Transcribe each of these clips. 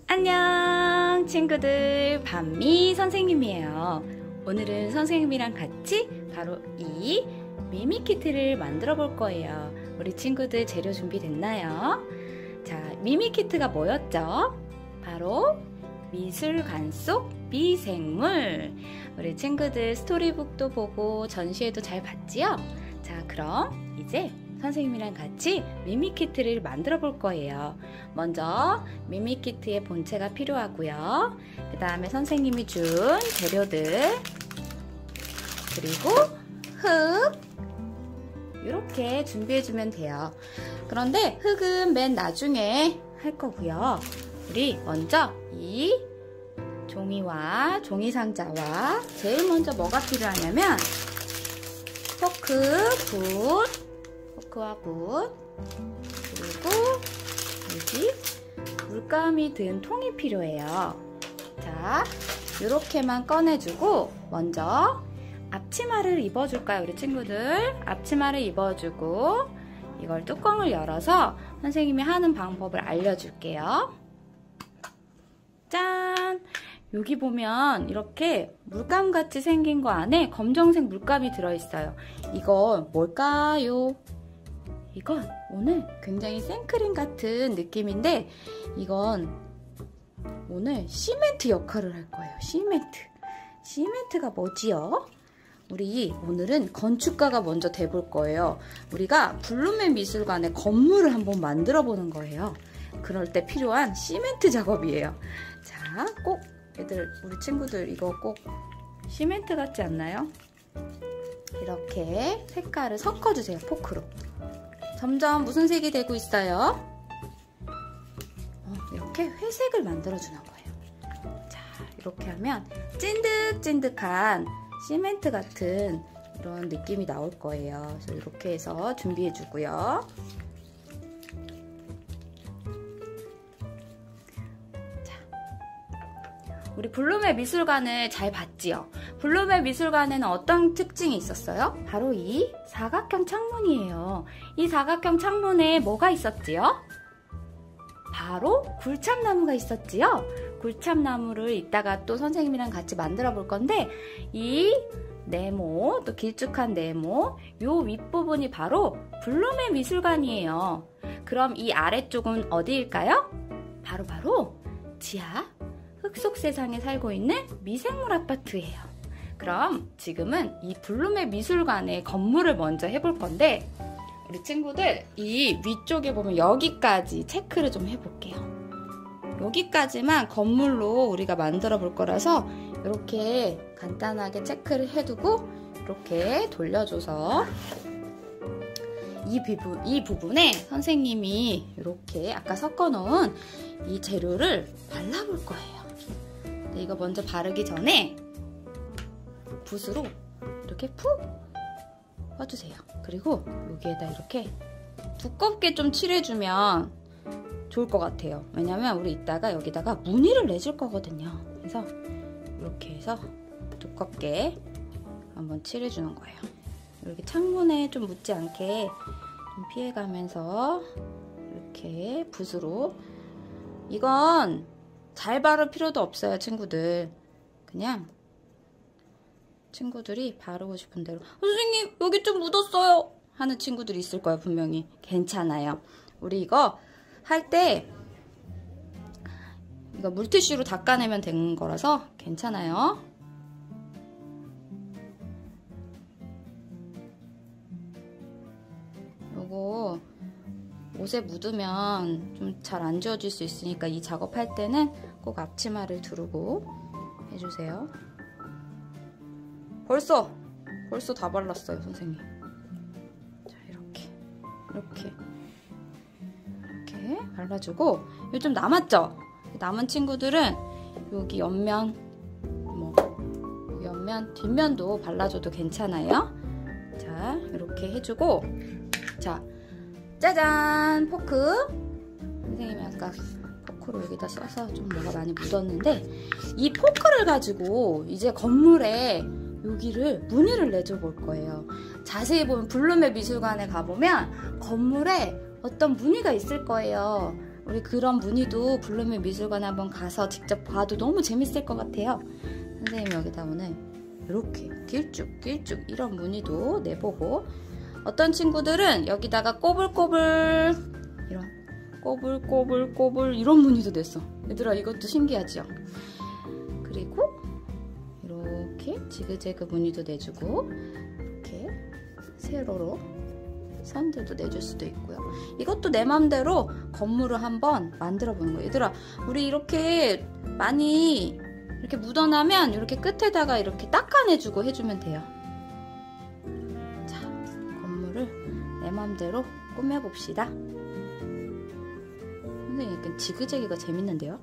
안녕 친구들, 반미 선생님이에요. 오늘은 선생님이랑 같이 바로 이 미미키트를 만들어 볼 거예요. 우리 친구들 재료 준비됐나요? 자, 미미키트가 뭐였죠? 바로 미술관 속 미생물. 우리 친구들 스토리북도 보고 전시회도 잘 봤지요? 자, 그럼 이제 선생님이랑 같이 미미키트를 만들어 볼 거예요. 먼저 미미키트의 본체가 필요하고요. 그 다음에 선생님이 준 재료들, 그리고 흙 이렇게 준비해주면 돼요. 그런데 흙은 맨 나중에 할 거고요. 우리 먼저 이 종이와 종이 상자와 제일 먼저 뭐가 필요하냐면 포크와 붓, 그리고 여기 물감이 든 통이 필요해요. 자, 이렇게만 꺼내주고 먼저 앞치마를 입어줄까요, 우리 친구들? 앞치마를 입어주고 이걸 뚜껑을 열어서 선생님이 하는 방법을 알려줄게요. 짠! 여기 보면 이렇게 물감같이 생긴 거 안에 검정색 물감이 들어있어요. 이건 뭘까요? 이건 오늘 굉장히 생크림 같은 느낌인데 이건 오늘 시멘트 역할을 할 거예요. 시멘트가 뭐지요? 우리 오늘은 건축가가 먼저 돼볼 거예요. 우리가 블룸의 미술관에 건물을 한번 만들어 보는 거예요. 그럴 때 필요한 시멘트 작업이에요. 자, 꼭 우리 친구들 이거 꼭 시멘트 같지 않나요? 이렇게 색깔을 섞어주세요. 포크로. 점점 무슨 색이 되고 있어요? 이렇게 회색을 만들어주는 거예요. 자, 이렇게 하면 찐득찐득한 시멘트 같은 이런 느낌이 나올 거예요. 그래서 이렇게 해서 준비해주고요. 우리 블룸의 미술관을 잘 봤지요? 블룸의 미술관에는 어떤 특징이 있었어요? 바로 이 사각형 창문이에요. 이 사각형 창문에 뭐가 있었지요? 바로 굴참나무가 있었지요? 굴참나무를 이따가 또 선생님이랑 같이 만들어 볼 건데 이 네모, 또 길쭉한 네모, 요 윗부분이 바로 블룸의 미술관이에요. 그럼 이 아래쪽은 어디일까요? 바로 지하 흙속 세상에 살고 있는 미생물 아파트예요. 그럼 지금은 이 블룸의 미술관의 건물을 먼저 해볼 건데 우리 친구들 이 위쪽에 보면 여기까지 체크를 좀 해볼게요. 여기까지만 건물로 우리가 만들어 볼 거라서 이렇게 간단하게 체크를 해두고 이렇게 돌려줘서 이 부분에 선생님이 이렇게 아까 섞어놓은 이 재료를 발라볼 거예요. 이거 먼저 바르기 전에 붓으로 이렇게 푹 퍼주세요. 그리고 여기에다 이렇게 두껍게 좀 칠해주면 좋을 것 같아요. 왜냐면 우리 이따가 여기다가 무늬를 내줄 거거든요. 그래서 이렇게 해서 두껍게 한번 칠해주는 거예요. 이렇게 창문에 좀 묻지 않게 좀 피해가면서 이렇게 붓으로. 이건 잘 바를 필요도 없어요, 친구들. 그냥 친구들이 바르고 싶은 대로. 선생님, 여기 좀 묻었어요 하는 친구들이 있을 거예요, 분명히. 괜찮아요. 우리 이거 할 때 이거 물티슈로 닦아내면 되는 거라서 괜찮아요. 옷에 묻으면 좀 잘 안 지워질 수 있으니까 이 작업할 때는 꼭 앞치마를 두르고 해주세요. 벌써 다 발랐어요, 선생님. 자, 이렇게 발라주고, 이거 좀 남았죠? 남은 친구들은 여기 옆면, 옆면, 뒷면도 발라줘도 괜찮아요. 자, 이렇게 해주고, 자, 짜잔! 포크. 선생님이 아까 포크로 여기다 써서 좀 뭐가 많이 묻었는데, 이 포크를 가지고 이제 건물에 여기를 무늬를 내줘 볼 거예요. 자세히 보면 블룸의 미술관에 가보면 건물에 어떤 무늬가 있을 거예요. 우리 그런 무늬도 블룸의 미술관에 한번 가서 직접 봐도 너무 재밌을 것 같아요. 선생님이 여기다 오늘 이렇게 길쭉 이런 무늬도 내보고, 어떤 친구들은 여기다가 꼬불꼬불 이런 무늬도 냈어. 얘들아, 이것도 신기하죠? 그리고 이렇게 지그재그 무늬도 내주고, 이렇게 세로로 선들도 내줄 수도 있고요. 이것도 내 맘대로 건물을 한번 만들어 보는 거예요. 얘들아, 우리 이렇게 많이 이렇게 묻어나면 이렇게 끝에다가 이렇게 닦아내주고 해주면 돼요. 자, 건물을 내 맘대로 꾸며봅시다. 선생님, 약간 지그재그가 재밌는데요?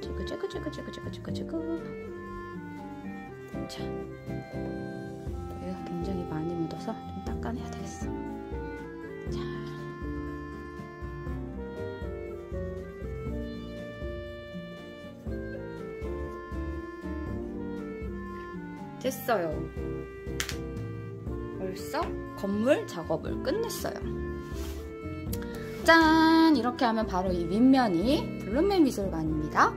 지그재그. 자, 여기가 굉장히 많이 묻어서 좀 닦아내야 되겠어. 자, 됐어요. 벌써 건물 작업을 끝냈어요. 짠! 이렇게 하면 바로 이 윗면이 블룸의 미술관입니다.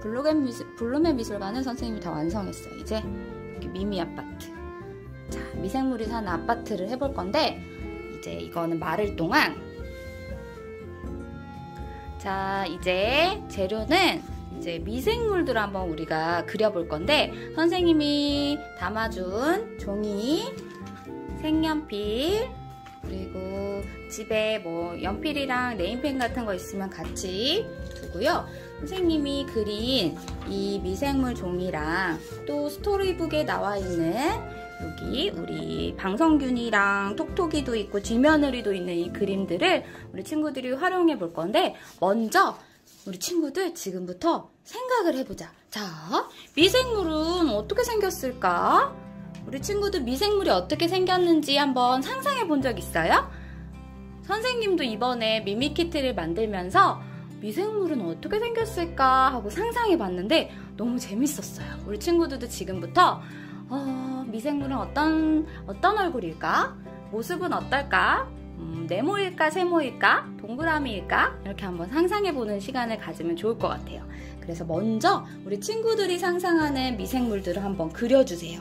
블룸의 미술관은 선생님이 다 완성했어요. 이제 이렇게 미미 아파트. 자, 미생물이 사는 아파트를 해볼 건데, 이제 이거는 마를 동안, 자, 이제 재료는 이제 미생물들을 한번 우리가 그려볼 건데, 선생님이 담아준 종이, 색연필, 그리고 집에 뭐 연필이랑 네임펜 같은 거 있으면 같이 두고요. 선생님이 그린 이 미생물 종이랑 또 스토리북에 나와 있는 여기 우리 방성균이랑 톡톡이도 있고 쥐며느리도 있는 이 그림들을 우리 친구들이 활용해 볼 건데, 먼저 우리 친구들 지금부터 생각을 해보자. 자, 미생물은 어떻게 생겼을까? 우리 친구들 미생물이 어떻게 생겼는지 한번 상상해 본 적 있어요? 선생님도 이번에 미미키트를 만들면서 미생물은 어떻게 생겼을까 하고 상상해 봤는데 너무 재밌었어요. 우리 친구들도 지금부터 미생물은 어떤 얼굴일까? 모습은 어떨까? 네모일까 세모일까? 동그라미일까? 이렇게 한번 상상해보는 시간을 가지면 좋을 것 같아요. 그래서 먼저 우리 친구들이 상상하는 미생물들을 한번 그려주세요.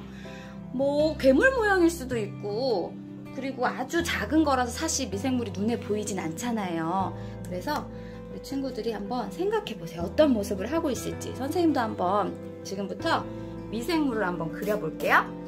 뭐 괴물 모양일 수도 있고, 그리고 아주 작은 거라서 사실 미생물이 눈에 보이진 않잖아요. 그래서 우리 친구들이 한번 생각해보세요. 어떤 모습을 하고 있을지. 선생님도 한번 지금부터 미생물을 한번 그려볼게요.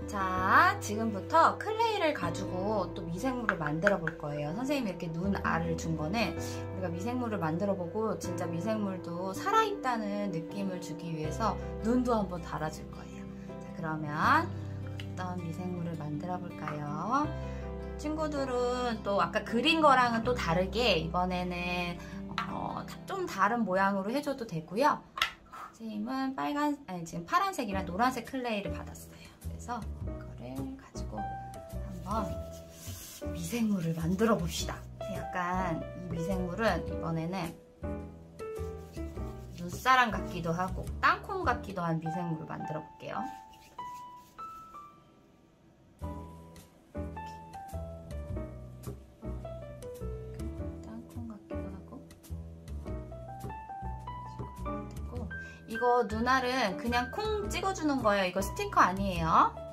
자, 지금부터 클레이를 가지고 또 미생물을 만들어 볼 거예요. 선생님이 이렇게 눈 알을 준 거는 우리가 미생물을 만들어 보고 진짜 미생물도 살아있다는 느낌을 주기 위해서 눈도 한번 달아줄 거예요. 자, 그러면 어떤 미생물을 만들어 볼까요? 친구들은 또 아까 그린 거랑은 또 다르게 이번에는 좀 다른 모양으로 해줘도 되고요. 선생님은 지금 파란색이랑 노란색 클레이를 받았어요. 그래서 이거를 가지고 한번 미생물을 만들어 봅시다. 약간 이 미생물은 이번에는 눈사람 같기도 하고 땅콩 같기도 한 미생물을 만들어 볼게요. 땅콩 같기도 하고. 이거 눈알은 그냥 콩 찍어주는 거예요. 이거 스티커 아니에요.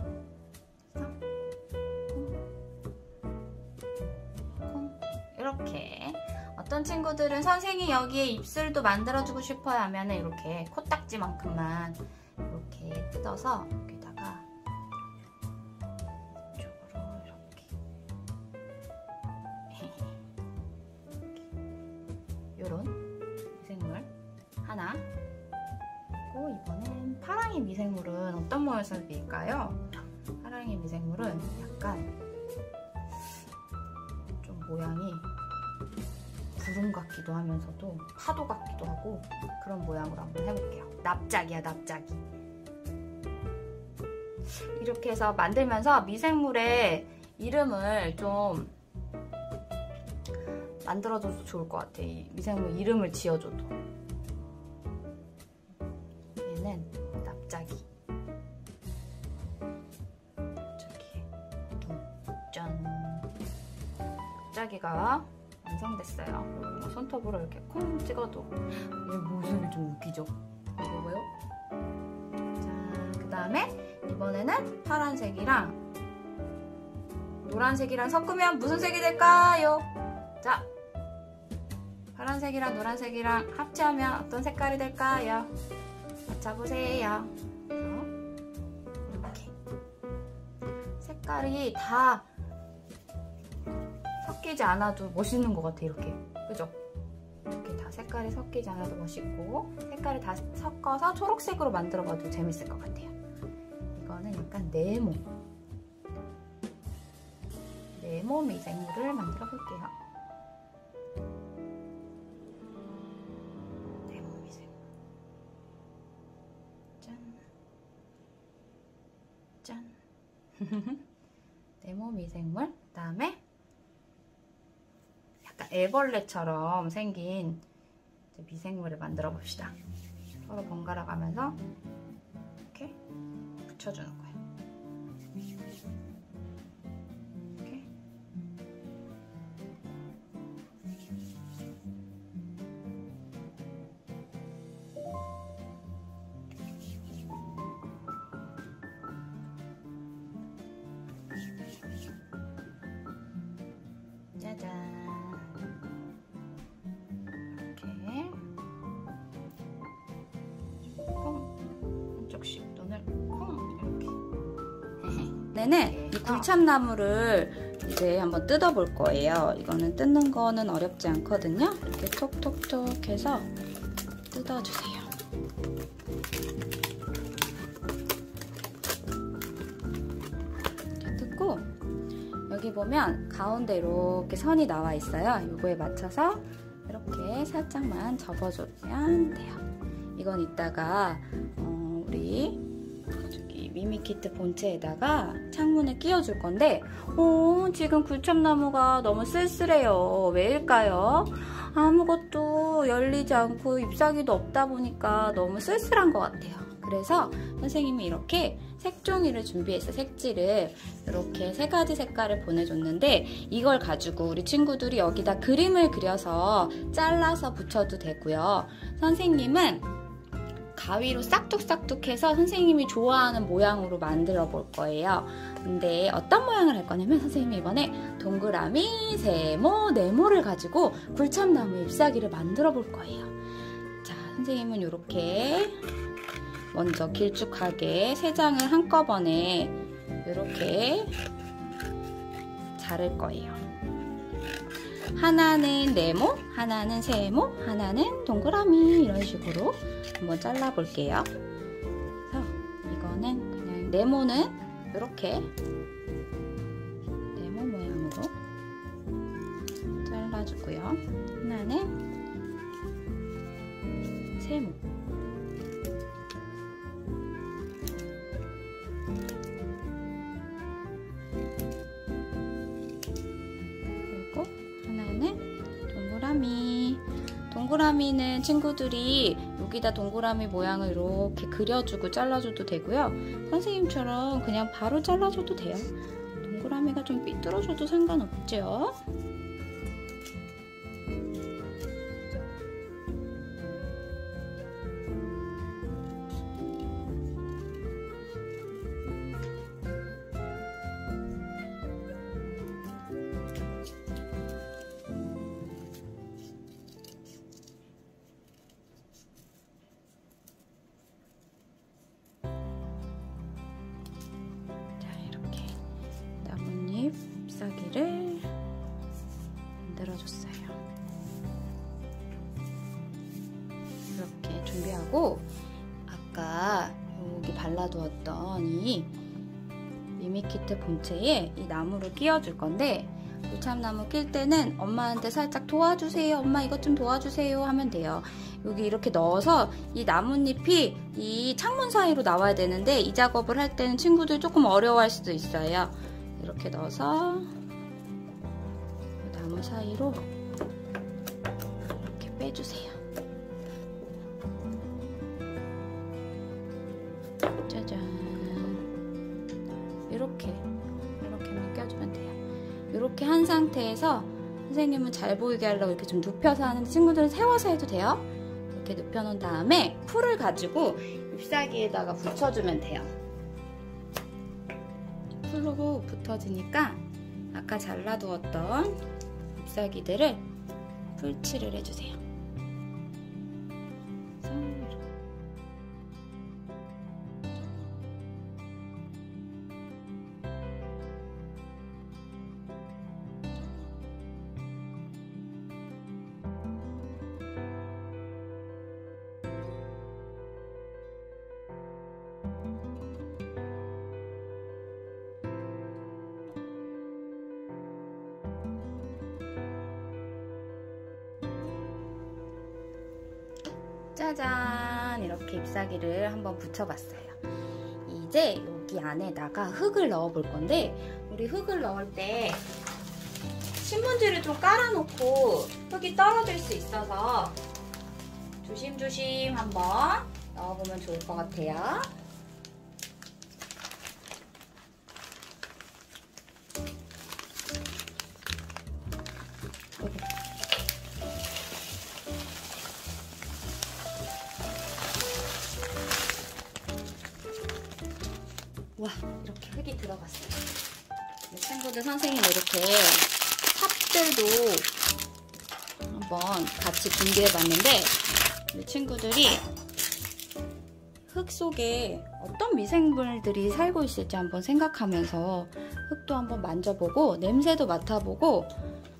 이렇게. 어떤 친구들은 선생님이 여기에 입술도 만들어주고 싶어요 하면은 이렇게 코딱지만큼만 이렇게 뜯어서 여기다가 이쪽으로 이렇게 요런 미생물 하나. 그리고 이번엔 파랑이 미생물은 어떤 모습일까요? 파랑이 미생물은 약간 좀 모양이 구름 같기도 하면서도 파도 같기도 하고 그런 모양으로 한번 해볼게요. 납작이야, 납작이. 이렇게 해서 만들면서 미생물의 이름을 좀 만들어줘도 좋을 것 같아. 이 미생물 이름을 지어줘도. 얘는 납작이. 짠. 납작이가 완성됐어요. 손톱으로 이렇게 콩 찍어도 얘 모습이 좀 웃기죠? 이거요? 자, 그 다음에 이번에는 파란색이랑 노란색이랑 섞으면 무슨 색이 될까요? 자, 파란색이랑 노란색이랑 합체하면 어떤 색깔이 될까요? 맞춰보세요. 이렇게 색깔이 다 섞이지 않아도 멋있는 것 같아. 이렇게, 그죠? 이렇게 다 색깔이 섞이지 않아도 멋있고 색깔을 다 섞어서 초록색으로 만들어봐도 재밌을 것 같아요. 이거는 약간 네모 미생물을 만들어 볼게요. 네모 미생물. 짠. 네모 미생물. 그 다음에 약간 애벌레처럼 생긴 미생물을 만들어 봅시다. 서로 번갈아 가면서 이렇게 붙여주는 거예요. 이렇게. 짜잔. 이번에는 이 굴참나무를 이제 한번 뜯어볼 거예요. 이거는 뜯는 거는 어렵지 않거든요. 이렇게 톡톡톡 해서 뜯어주세요. 이렇게 뜯고 여기 보면 가운데 이렇게 선이 나와 있어요. 이거에 맞춰서 이렇게 살짝만 접어주면 돼요. 이건 이따가 우리 미미키트 본체에다가 창문에 끼워줄 건데 지금 굴참나무가 너무 쓸쓸해요. 왜일까요? 아무것도 열리지 않고 잎사귀도 없다 보니까 너무 쓸쓸한 것 같아요. 그래서 선생님이 이렇게 색종이를 준비해서 색지를 이렇게 3가지 색깔을 보내줬는데 이걸 가지고 우리 친구들이 여기다 그림을 그려서 잘라서 붙여도 되고요. 선생님은 가위로 싹둑싹둑 해서 선생님이 좋아하는 모양으로 만들어 볼 거예요. 근데 어떤 모양을 할 거냐면 선생님이 이번에 동그라미, 세모, 네모를 가지고 굴참나무 잎사귀를 만들어 볼 거예요. 자, 선생님은 이렇게 먼저 길쭉하게 3장을 한꺼번에 이렇게 자를 거예요. 하나는 네모, 하나는 세모, 하나는 동그라미 이런 식으로 한번 잘라볼게요. 그래서 이거는 그냥 네모는 이렇게 네모 모양으로 잘라주고요. 하나는 세모. 동그라미는 친구들이 여기다 동그라미 모양을 이렇게 그려주고 잘라줘도 되고요. 선생님처럼 그냥 바로 잘라줘도 돼요. 동그라미가 좀 삐뚤어져도 상관없죠. 잎사귀를 만들어줬어요. 이렇게 준비하고 아까 여기 발라두었던 이 미미키트 본체에 이 나무를 끼워줄 건데, 불참나무 낄 때는 엄마한테 살짝 도와주세요, 엄마 이것 좀 도와주세요 하면 돼요. 여기 이렇게 넣어서 이 나뭇잎이 이 창문 사이로 나와야 되는데, 이 작업을 할 때는 친구들 조금 어려워할 수도 있어요. 이렇게 넣어서 나무 사이로 이렇게 빼주세요. 짜잔. 이렇게만 껴주면 돼요. 이렇게 한 상태에서 선생님은 잘 보이게 하려고 이렇게 좀 눕혀서 하는데, 친구들은 세워서 해도 돼요. 이렇게 눕혀놓은 다음에 풀을 가지고 잎사귀에다가 붙여주면 돼요. 풀로 붙어지니까 아까 잘라두었던 잎사귀들을 풀칠을 해주세요. 짜잔! 이렇게 잎사귀를 한번 붙여봤어요. 이제 여기 안에다가 흙을 넣어 볼 건데, 우리 흙을 넣을 때 신문지를 좀 깔아놓고 흙이 떨어질 수 있어서 조심조심 한번 넣어보면 좋을 것 같아요. 와, 이렇게 흙이 들어갔어요. 친구들, 선생님 이렇게 삽들도 한번 같이 준비해봤는데, 우리 친구들이 흙 속에 어떤 미생물들이 살고 있을지 한번 생각하면서 흙도 한번 만져보고 냄새도 맡아보고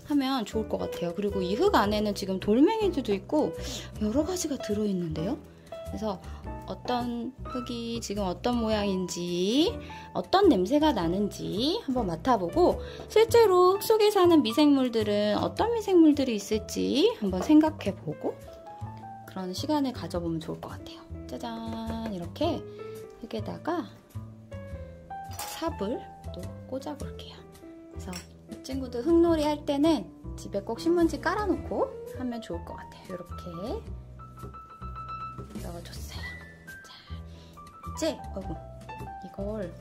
하면 좋을 것 같아요. 그리고 이 흙 안에는 지금 돌멩이들도 있고 여러 가지가 들어있는데요. 그래서 어떤 흙이 지금 어떤 모양인지, 어떤 냄새가 나는지 한번 맡아보고, 실제로 흙 속에 사는 미생물들은 어떤 미생물들이 있을지 한번 생각해보고 그런 시간을 가져보면 좋을 것 같아요. 짜잔! 이렇게 흙에다가 삽을 또 꽂아볼게요. 그래서 친구들 흙놀이 할 때는 집에 꼭 신문지 깔아놓고 하면 좋을 것 같아요. 이렇게 넣어줬어요. 자, 이제 이걸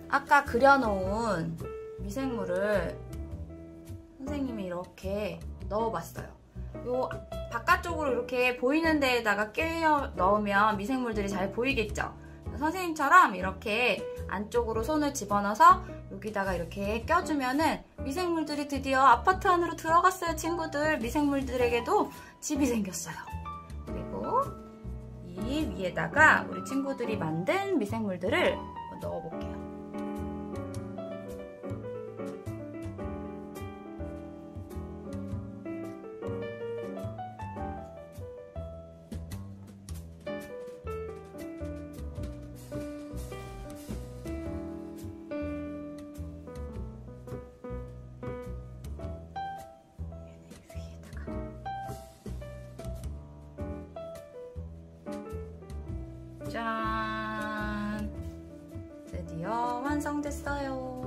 아까 그려놓은 미생물을 선생님이 이렇게 넣어봤어요. 요 바깥쪽으로 이렇게 보이는 데에다가 끼워 넣으면 미생물들이 잘 보이겠죠? 선생님처럼 이렇게 안쪽으로 손을 집어넣어서 여기다가 이렇게 껴주면은 미생물들이 드디어 아파트 안으로 들어갔어요. 친구들, 미생물들에게도 집이 생겼어요. 그리고 이 위에다가 우리 친구들이 만든 미생물들을 넣어볼게요. 짠! 드디어 완성됐어요.